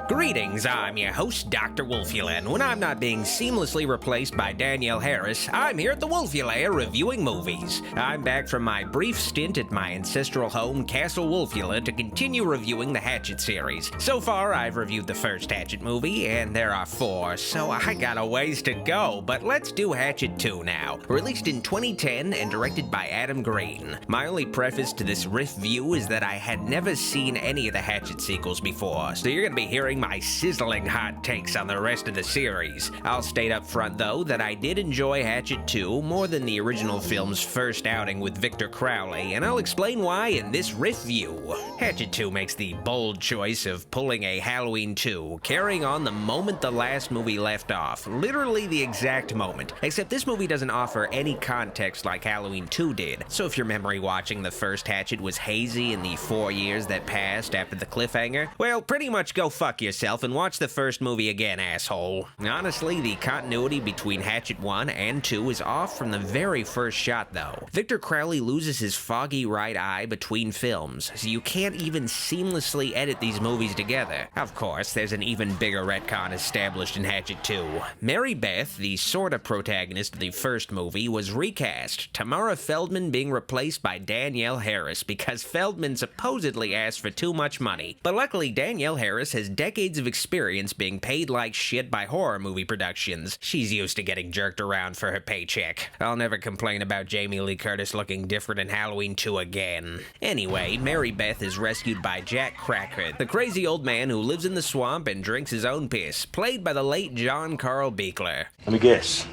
Greetings, I'm your host, Dr. Wolfula, and when I'm not being seamlessly replaced by Danielle Harris, I'm here at the Wolfula reviewing movies. I'm back from my brief stint at my ancestral home, Castle Wolfula, to continue reviewing the Hatchet series. So far, I've reviewed the first Hatchet movie, and there are 4, so I got a ways to go, but let's do Hatchet 2 now. Released in 2010 and directed by Adam Green. My only preface to this RiffView is that I had never seen any of the Hatchet sequels before, so you're gonna be hearing my sizzling hot takes on the rest of the series. I'll state up front, though, that I did enjoy Hatchet 2 more than the original film's first outing with Victor Crowley, and I'll explain why in this RiffView. Hatchet 2 makes the bold choice of pulling a Halloween 2, carrying on the moment the last movie left off, literally the exact moment, except this movie doesn't offer any context like Halloween 2 did, so if your memory watching the first Hatchet was hazy in the 4 years that passed after the cliffhanger, well, pretty much go fuck yourself and watch the first movie again, asshole. Honestly, the continuity between Hatchet 1 and 2 is off from the very first shot, though. Victor Crowley loses his foggy right eye between films, so you can't even seamlessly edit these movies together. Of course, there's an even bigger retcon established in Hatchet 2. Mary Beth, the sorta protagonist of the first movie, was recast, Tamara Feldman being replaced by Danielle Harris because Feldman supposedly asked for too much money. But luckily, Danielle Harris has decades of experience being paid like shit by horror movie productions. She's used to getting jerked around for her paycheck. I'll never complain about Jamie Lee Curtis looking different in Halloween 2 again. Anyway, Mary Beth is rescued by Jack Cracker, the crazy old man who lives in the swamp and drinks his own piss, played by the late John Carl Buechler. Let me guess.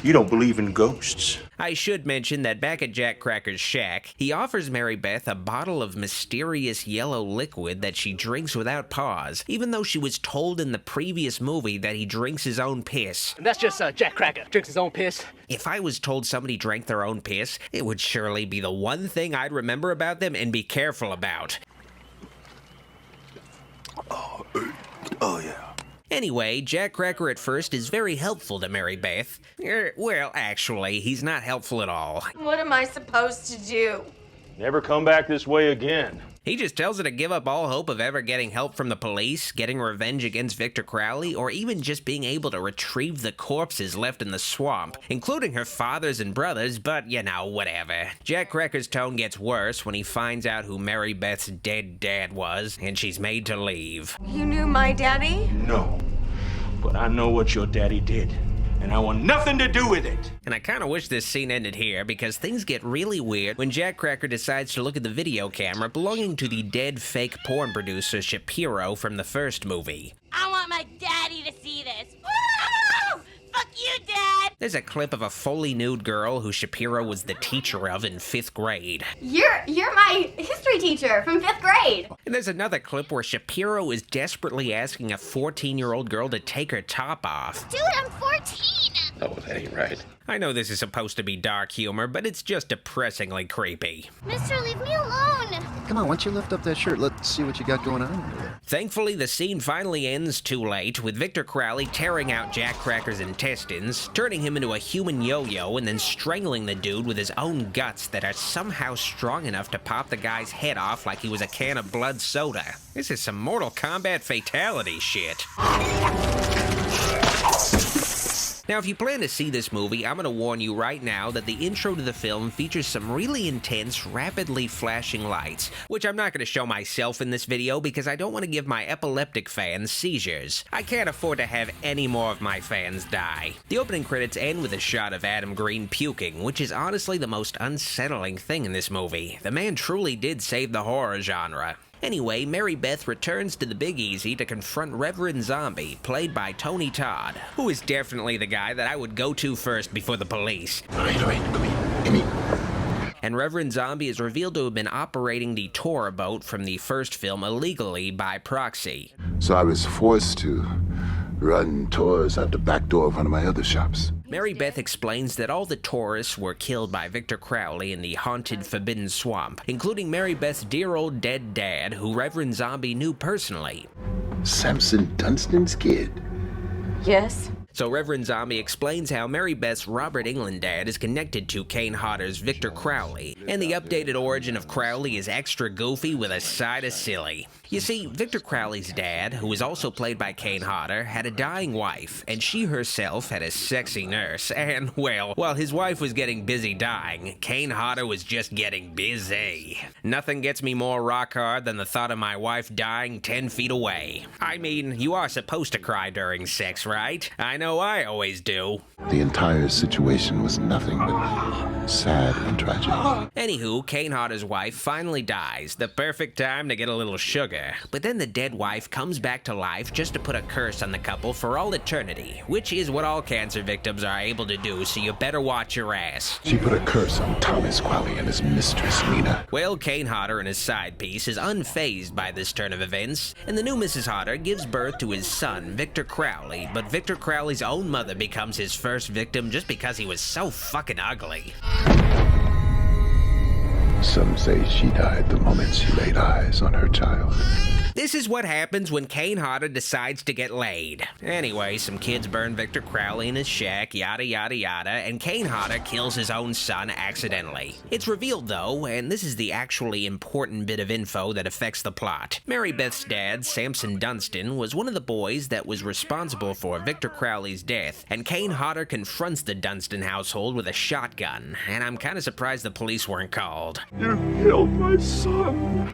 You don't believe in ghosts. I should mention that back at Jack Cracker's shack, he offers Mary Beth a bottle of mysterious yellow liquid that she drinks without pause, even though she was told in the previous movie that he drinks his own piss. And that's just Jack Cracker, drinks his own piss. If I was told somebody drank their own piss, it would surely be the one thing I'd remember about them and be careful about. Oh yeah. Anyway, Jack Cracker at first is very helpful to Mary Beth. Well, actually, he's not helpful at all. What am I supposed to do? Never come back this way again. He just tells her to give up all hope of ever getting help from the police, getting revenge against Victor Crowley, or even just being able to retrieve the corpses left in the swamp, including her father's and brothers, but, you know, whatever. Jack Cracker's tone gets worse when he finds out who Mary Beth's dead dad was, and she's made to leave. You knew my daddy? No. But I know what your daddy did, and I want nothing to do with it. And I kinda wish this scene ended here, because things get really weird when Jack Cracker decides to look at the video camera belonging to the dead fake porn producer Shapiro from the first movie. I want my daddy to see this. Woo! Fuck you, Dad! There's a clip of a fully nude girl who Shapiro was the teacher of in 5th grade. You're my history teacher from 5th grade. And there's another clip where Shapiro is desperately asking a 14-year-old girl to take her top off. Dude, I'm 14! Oh, that ain't right. I know this is supposed to be dark humor, but it's just depressingly creepy. Mister, leave me alone! Come on, why don't you lift up that shirt? Let's see what you got going on over there. Thankfully, the scene finally ends too late, with Victor Crowley tearing out Jack Cracker's intestines, turning him into a human yo-yo, and then strangling the dude with his own guts that are somehow strong enough to pop the guy's head off like he was a can of blood soda. This is some Mortal Kombat fatality shit. Now, if you plan to see this movie, I'm gonna warn you right now that the intro to the film features some really intense, rapidly flashing lights, which I'm not gonna show myself in this video because I don't want to give my epileptic fans seizures. I can't afford to have any more of my fans die. The opening credits end with a shot of Adam Green puking, which is honestly the most unsettling thing in this movie. The man truly did save the horror genre. Anyway, Mary Beth returns to the Big Easy to confront Reverend Zombie, played by Tony Todd, who is definitely the guy that I would go to first before the police. All right, come here. Give me. And Reverend Zombie is revealed to have been operating the tour boat from the first film illegally by proxy. So I was forced to run tours out the back door of one of my other shops. Mary Beth explains that all the tourists were killed by Victor Crowley in the haunted Forbidden Swamp, including Mary Beth's dear old dead dad, who Reverend Zombie knew personally. Samson Dunstan's kid? Yes. So Reverend Zombie explains how Mary Beth's Robert Englund dad is connected to Kane Hodder's Victor Crowley, and the updated origin of Crowley is extra goofy with a side of silly. You see, Victor Crowley's dad, who was also played by Kane Hodder, had a dying wife, and she herself had a sexy nurse, and, well, while his wife was getting busy dying, Kane Hodder was just getting busy. Nothing gets me more rock hard than the thought of my wife dying 10 feet away. I mean, you are supposed to cry during sex, right? I know I always do. The entire situation was nothing but sad and tragic. Anywho, Kane Hodder's wife finally dies, the perfect time to get a little sugar. But then the dead wife comes back to life just to put a curse on the couple for all eternity, which is what all cancer victims are able to do, so you better watch your ass. She put a curse on Thomas Crowley and his mistress, Nina. Well, Kane Hodder and his side piece is unfazed by this turn of events, and the new Mrs. Hodder gives birth to his son, Victor Crowley, but Victor Crowley's own mother becomes his first victim just because he was so fucking ugly. Some say she died the moment she laid eyes on her child. This is what happens when Kane Hodder decides to get laid. Anyway, some kids burn Victor Crowley in his shack, yada yada yada, and Kane Hodder kills his own son accidentally. It's revealed though, and this is the actually important bit of info that affects the plot. Mary Beth's dad, Samson Dunstan, was one of the boys that was responsible for Victor Crowley's death, and Kane Hodder confronts the Dunstan household with a shotgun, and I'm kinda surprised the police weren't called. You killed my son.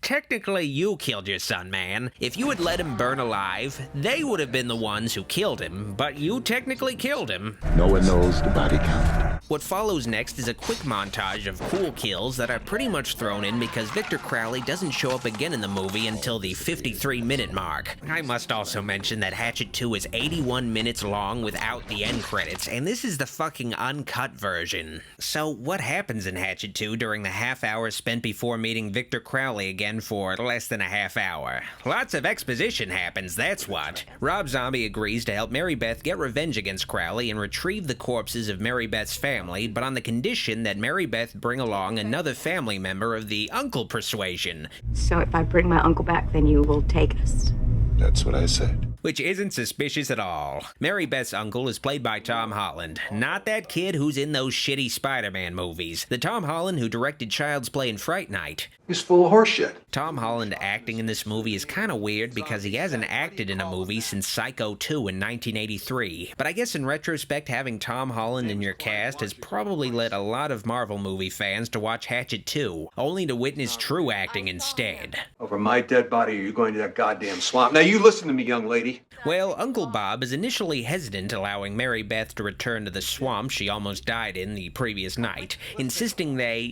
Technically you killed your son, man. If you had let him burn alive, they would have been the ones who killed him, but you technically killed him. No one knows the body count. What follows next is a quick montage of cool kills that are pretty much thrown in because Victor Crowley doesn't show up again in the movie until the 53-minute mark. I must also mention that Hatchet 2 is 81 minutes long without the end credits, and this is the fucking uncut version. So what happens in Hatchet 2 during the half hour spent before meeting Victor Crowley again for less than a half hour? Lots of exposition happens, that's what. Rob Zombie agrees to help Mary Beth get revenge against Crowley and retrieve the corpses of Mary Beth's family, but on the condition that Mary Beth bring along another family member of the uncle persuasion. So if I bring my uncle back, then you will take us? That's what I said. Which isn't suspicious at all. Mary Beth's uncle is played by Tom Holland, not that kid who's in those shitty Spider-Man movies. The Tom Holland who directed Child's Play and Fright Night. He's full of horseshit. Tom Holland acting in this movie is kinda weird because he hasn't acted in a movie since Psycho 2 in 1983. But I guess in retrospect, having Tom Holland in your cast has probably led a lot of Marvel movie fans to watch Hatchet 2, only to witness true acting instead. Over my dead body, or you going to that goddamn swamp? Now you listen to me, young lady. Well, Uncle Bob is initially hesitant allowing Mary Beth to return to the swamp she almost died in the previous night, insisting they,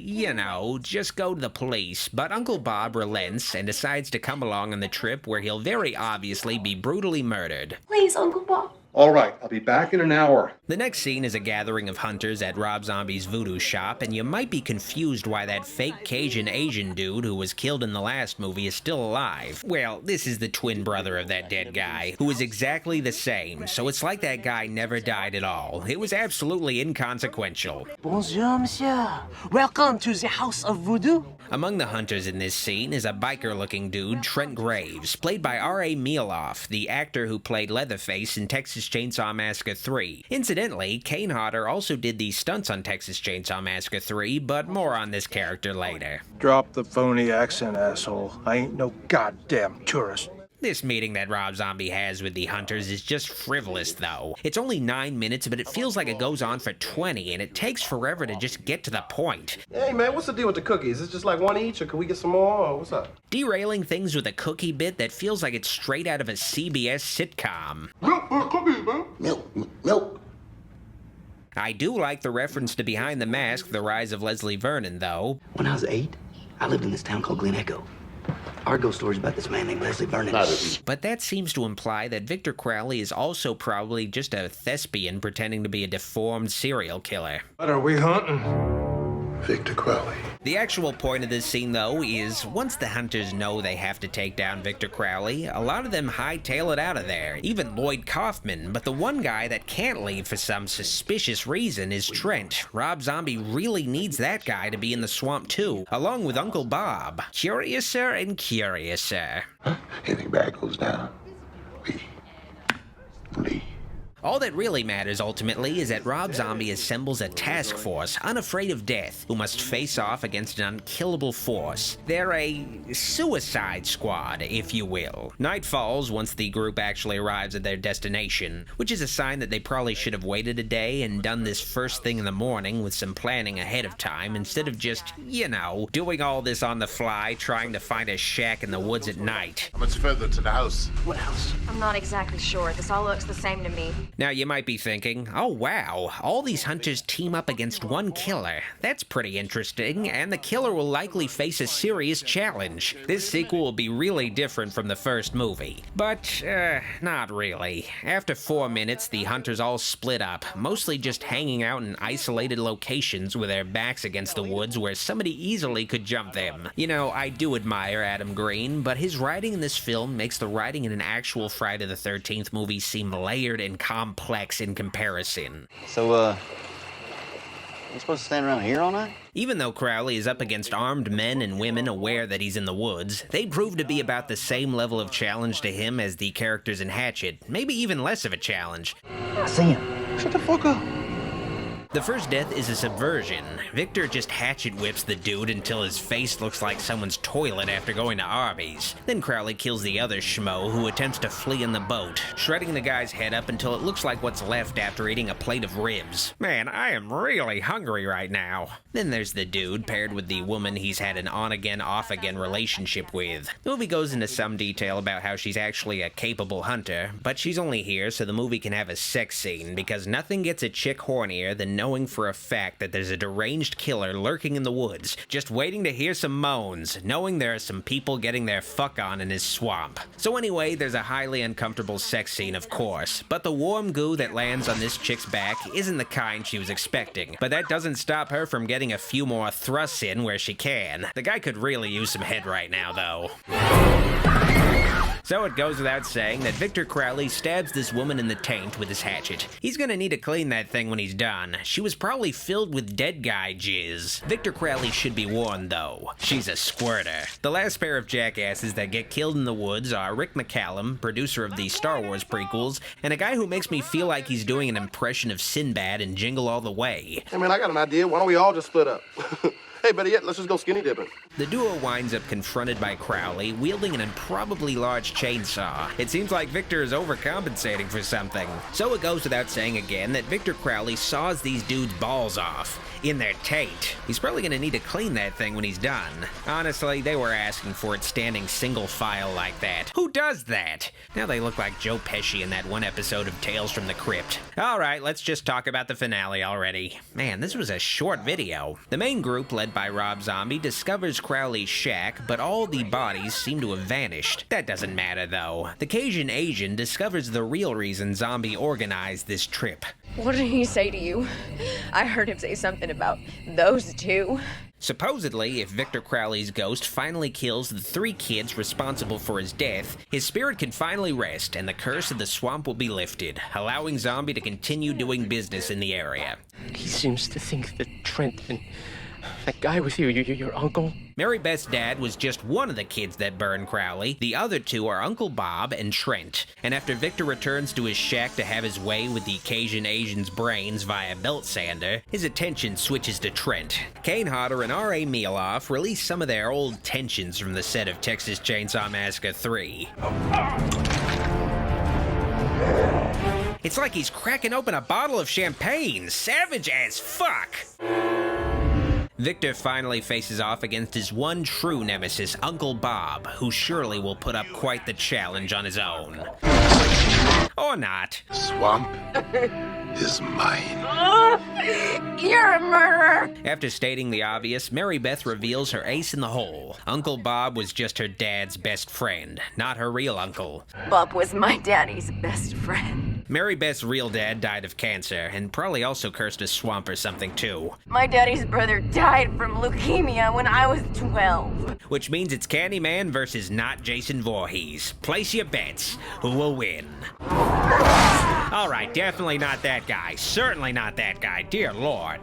just go to the police, but Uncle Bob relents and decides to come along on the trip where he'll very obviously be brutally murdered. Please, Uncle Bob. All right, I'll be back in an hour. The next scene is a gathering of hunters at Rob Zombie's voodoo shop, and you might be confused why that fake Cajun Asian dude who was killed in the last movie is still alive. Well, this is the twin brother of that dead guy, who is exactly the same, so it's like that guy never died at all. It was absolutely inconsequential. Bonjour, monsieur. Welcome to the House of Voodoo. Among the hunters in this scene is a biker-looking dude, Trent Graves, played by R.A. Mieloff, the actor who played Leatherface in Texas Chainsaw Massacre 3. Incidentally, Kane Hodder also did the stunts on Texas Chainsaw Massacre 3, but more on this character later. Drop the phony accent, asshole. I ain't no goddamn tourist. This meeting that Rob Zombie has with the hunters is just frivolous, though. It's only 9 minutes, but it feels like it goes on for 20, and it takes forever to just get to the point. Hey, man, what's the deal with the cookies? Is it just like one each, or can we get some more, or what's up? Derailing things with a cookie bit that feels like it's straight out of a CBS sitcom. Milk for cookies, man. Milk. I do like the reference to Behind the Mask, The Rise of Leslie Vernon, though. When I was 8, I lived in this town called Glen Echo. Our ghost story's about this man named Leslie Vernon. But that seems to imply that Victor Crowley is also probably just a thespian pretending to be a deformed serial killer. What are we hunting? Victor Crowley. The actual point of this scene, though, is once the hunters know they have to take down Victor Crowley, a lot of them hightail it out of there, even Lloyd Kaufman, but the one guy that can't leave for some suspicious reason is Trent. Rob Zombie really needs that guy to be in the swamp too, along with Uncle Bob. Curiouser and curiouser. Anything bad goes down, we leave. All that really matters ultimately is that Rob Zombie assembles a task force unafraid of death who must face off against an unkillable force. They're a suicide squad, if you will. Night falls once the group actually arrives at their destination, which is a sign that they probably should have waited a day and done this first thing in the morning with some planning ahead of time instead of just, you know, doing all this on the fly, trying to find a shack in the woods at night. How much further to the house? What house? I'm not exactly sure. This all looks the same to me. Now you might be thinking, oh wow, all these hunters team up against one killer. That's pretty interesting, and the killer will likely face a serious challenge. This sequel will be really different from the first movie. But, not really. After 4 minutes, the hunters all split up, mostly just hanging out in isolated locations with their backs against the woods where somebody easily could jump them. You know, I do admire Adam Green, but his writing in this film makes the writing in an actual Friday the 13th movie seem layered and complex in comparison. So, you supposed to stand around here all night? Even though Crowley is up against armed men and women aware that he's in the woods, they prove to be about the same level of challenge to him as the characters in Hatchet, maybe even less of a challenge. I see him. Shut the fuck up. The first death is a subversion. Victor just hatchet whips the dude until his face looks like someone's toilet after going to Arby's. Then Crowley kills the other schmo who attempts to flee in the boat, shredding the guy's head up until it looks like what's left after eating a plate of ribs. Man, I am really hungry right now. Then there's the dude paired with the woman he's had an on-again, off-again relationship with. The movie goes into some detail about how she's actually a capable hunter, but she's only here so the movie can have a sex scene because nothing gets a chick hornier than knowing for a fact that there's a deranged killer lurking in the woods, just waiting to hear some moans, knowing there are some people getting their fuck on in his swamp. So anyway, there's a highly uncomfortable sex scene, of course, but the warm goo that lands on this chick's back isn't the kind she was expecting. But that doesn't stop her from getting a few more thrusts in where she can. The guy could really use some head right now, though. So it goes without saying that Victor Crowley stabs this woman in the taint with his hatchet. He's gonna need to clean that thing when he's done. She was probably filled with dead guy jizz. Victor Crowley should be warned, though. She's a squirter. The last pair of jackasses that get killed in the woods are Rick McCallum, producer of the Star Wars prequels, and a guy who makes me feel like he's doing an impression of Sinbad in Jingle All the Way. Hey man, I got an idea. Why don't we all just split up? Hey, better yet, let's just go skinny dipping. The duo winds up confronted by Crowley, wielding an improbably large chainsaw. It seems like Victor is overcompensating for something. So it goes without saying again that Victor Crowley saws these dudes' balls off. In their taint. He's probably gonna need to clean that thing when he's done. Honestly, they were asking for it standing single file like that. Who does that? Now they look like Joe Pesci in that one episode of Tales from the Crypt. Alright, let's just talk about the finale already. Man, this was a short video. The main group, led by Rob Zombie, discovers Crowley's shack, but all the bodies seem to have vanished. That doesn't matter though. The Cajun Asian discovers the real reason Zombie organized this trip. What did he say to you? I heard him say something about those two. Supposedly, if Victor Crowley's ghost finally kills the 3 kids responsible for his death, his spirit can finally rest and the curse of the swamp will be lifted, allowing Zombie to continue doing business in the area. He seems to think that Trent and that guy with you, your uncle? Mary Beth's dad was just one of the kids that burned Crowley. The other 2 are Uncle Bob and Trent. And after Victor returns to his shack to have his way with the Cajun Asian's brains via belt sander, his attention switches to Trent. Kane Hodder and R.A. Meeloff release some of their old tensions from the set of Texas Chainsaw Massacre 3. It's like he's cracking open a bottle of champagne. Savage as fuck! Victor finally faces off against his one true nemesis, Uncle Bob, who surely will put up quite the challenge on his own. Or not. Swamp is mine. You're a murderer! After stating the obvious, Mary Beth reveals her ace in the hole. Uncle Bob was just her dad's best friend, not her real uncle. Bob was my daddy's best friend. Mary Beth's real dad died of cancer, and probably also cursed a swamp or something too. My daddy's brother died from leukemia when I was 12. Which means it's Candyman versus not Jason Voorhees. Place your bets. Who will win? Alright, definitely not that guy. Certainly not that guy. Dear Lord.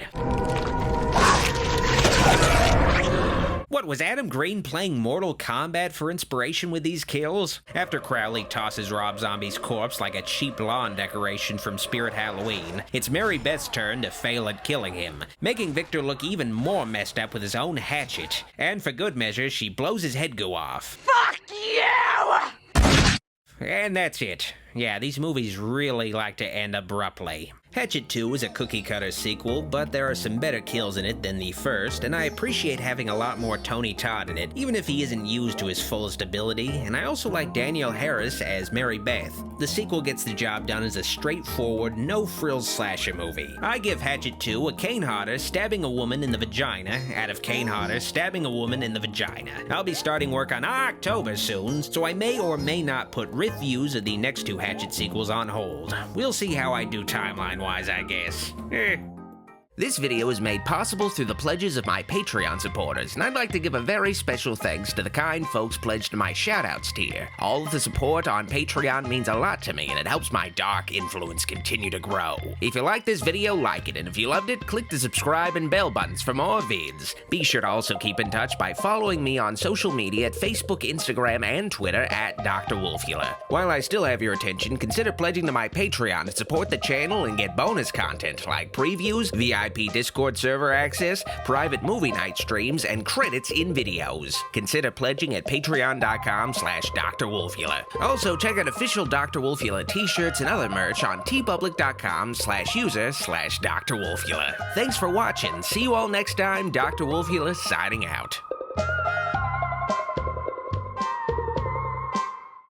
What, was Adam Green playing Mortal Kombat for inspiration with these kills? After Crowley tosses Rob Zombie's corpse like a cheap lawn decoration from Spirit Halloween, it's Mary Beth's turn to fail at killing him, making Victor look even more messed up with his own hatchet. And for good measure, she blows his head goo off. Fuck you! And that's it. Yeah, these movies really like to end abruptly. Hatchet 2 is a cookie-cutter sequel, but there are some better kills in it than the first, and I appreciate having a lot more Tony Todd in it, even if he isn't used to his fullest ability, and I also like Danielle Harris as Mary Beth. The sequel gets the job done as a straightforward, no-frills slasher movie. I give Hatchet 2 a Kane Hodder stabbing a woman in the vagina out of Kane Hodder stabbing a woman in the vagina. I'll be starting work on October soon, so I may or may not put RiffViews of the next two Hatchet sequels on hold. We'll see how I do timeline-wise, I guess. This video is made possible through the pledges of my Patreon supporters, and I'd like to give a very special thanks to the kind folks pledged to my shoutouts tier. All of the support on Patreon means a lot to me, and it helps my dark influence continue to grow. If you like this video, like it, and if you loved it, click the subscribe and bell buttons for more vids. Be sure to also keep in touch by following me on social media at Facebook, Instagram, and Twitter at Dr. Wolfula. While I still have your attention, consider pledging to my Patreon to support the channel and get bonus content like previews, VIP Discord server access, private movie night streams, and credits in videos. Consider pledging at patreon.com/Dr. Wolfula. Also, check out official Dr. Wolfula t-shirts and other merch on tpublic.com/user/Dr. Wolfula. Thanks for watching. See you all next time. Dr. Wolfula signing out.